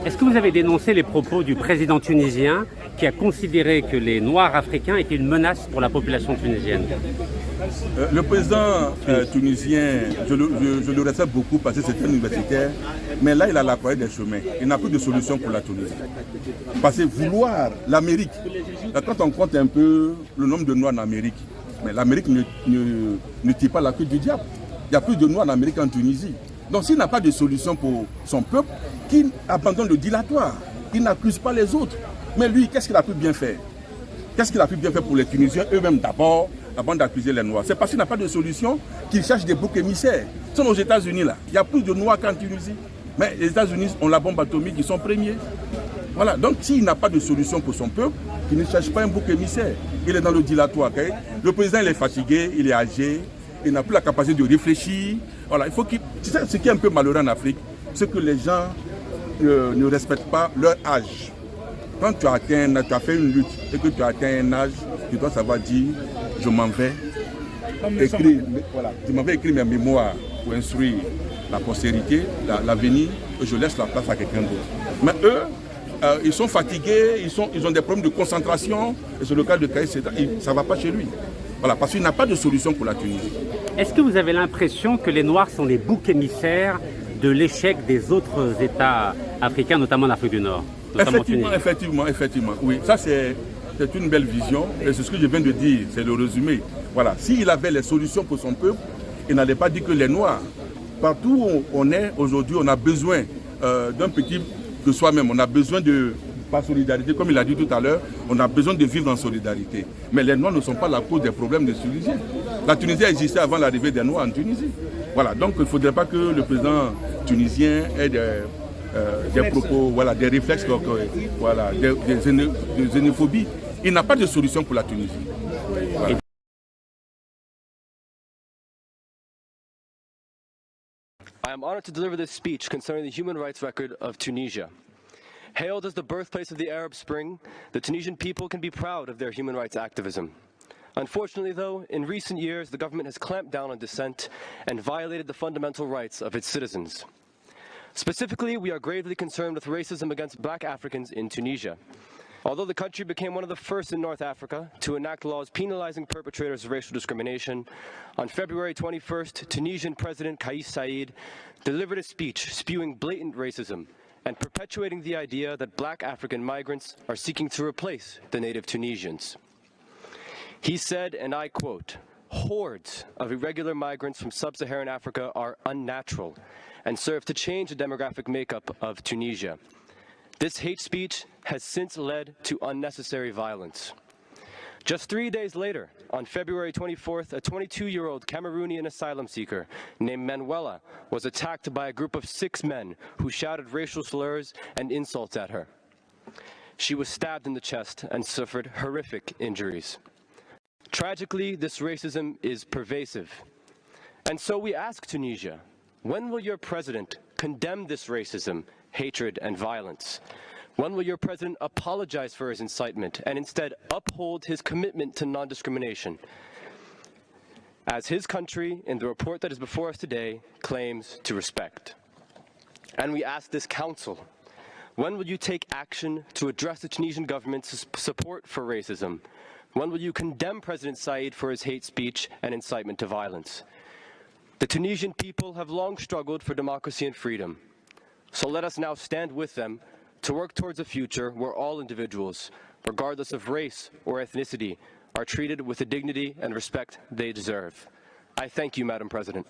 Est-ce que vous avez dénoncé les propos du président tunisien qui a considéré que les Noirs africains étaient une menace pour la population tunisienne? Le président tunisien, je le respecte beaucoup parce que c'est un universitaire, mais là il a la croix des chemins. Il n'a plus de solution pour la Tunisie. Parce que vouloir l'Amérique, quand on compte un peu le nombre de Noirs en Amérique, mais l'Amérique ne tire pas la queue du diable. Il y a plus de Noirs en Amérique qu'en Tunisie. Donc s'il n'a pas de solution pour son peuple, qu'il abandonne le dilatoire, qu'il n'accuse pas les autres. Mais lui, qu'est-ce qu'il a pu bien faire? Qu'est-ce qu'il a pu bien faire pour les Tunisiens eux-mêmes d'abord, avant d'accuser les Noirs? C'est parce qu'il n'a pas de solution qu'il cherche des boucs émissaires. Ce sont aux États-Unis là. Il y a plus de Noirs qu'en Tunisie. Mais les États-Unis ont la bombe atomique, ils sont premiers. Voilà. Donc s'il n'a pas de solution pour son peuple, qu'il ne cherche pas un bouc émissaire. Il est dans le dilatoire. Okay? Le président il est fatigué, il est âgé, il n'a plus la capacité de réfléchir. Voilà. Il faut qu'il... Ce qui est un peu malheureux en Afrique, c'est que les gens ne respectent pas leur âge. Quand tu as fait une lutte et que tu as atteint un âge, tu dois savoir dire je m'en vais écrire, voilà, je m'en vais écrire mes mémoires pour instruire la postérité, l'avenir, et je laisse la place à quelqu'un d'autre. Mais eux, ils sont fatigués, ils ont des problèmes de concentration, et c'est le cas de Kais, ça ne va pas chez lui. Voilà, parce qu'il n'a pas de solution pour la Tunisie. Est-ce que vous avez l'impression que les Noirs sont les boucs émissaires de l'échec des autres États africains, notamment l'Afrique du Nord? Effectivement, oui. Ça, c'est une belle vision et c'est ce que je viens de dire, c'est le résumé. Voilà, s'il avait les solutions pour son peuple, il n'allait pas dire que les Noirs, partout où on est aujourd'hui, on a besoin d'un petit de soi-même, on a besoin de, par solidarité, comme il a dit tout à l'heure, on a besoin de vivre en solidarité. Mais les Noirs ne sont pas la cause des problèmes des Tunisiens. La Tunisie a existé avant l'arrivée des Noirs en Tunisie. Voilà, donc il ne faudrait pas que le président tunisien ait des propos, voilà, des réflexes, voilà, des xénophobies. Il n'a pas de solution pour la Tunisie. Voilà. I am honored to deliver this speech concerning the human rights record of Tunisia. Hailed as the birthplace of the Arab Spring, the Tunisian people can be proud of their human rights activism. Unfortunately, though, in recent years, the government has clamped down on dissent and violated the fundamental rights of its citizens. Specifically, we are gravely concerned with racism against black Africans in Tunisia. Although the country became one of the first in North Africa to enact laws penalizing perpetrators of racial discrimination, on February 21st, Tunisian President Kais Saied delivered a speech spewing blatant racism and perpetuating the idea that black African migrants are seeking to replace the native Tunisians. He said, and I quote, "Hordes of irregular migrants from sub-Saharan Africa are unnatural and serve to change the demographic makeup of Tunisia. This hate speech has since led to unnecessary violence." Just 3 days later, on February 24th, a 22-year-old Cameroonian asylum seeker named Manuela was attacked by a group of 6 men who shouted racial slurs and insults at her. She was stabbed in the chest and suffered horrific injuries. Tragically, this racism is pervasive. And so we ask Tunisia, when will your president condemn this racism, hatred, and violence? When will your president apologize for his incitement and instead uphold his commitment to non-discrimination, as his country, in the report that is before us today, claims to respect? And we ask this council, when will you take action to address the Tunisian government's support for racism? When will you condemn President Saied for his hate speech and incitement to violence? The Tunisian people have long struggled for democracy and freedom. So let us now stand with them to work towards a future where all individuals, regardless of race or ethnicity, are treated with the dignity and respect they deserve. I thank you, Madam President.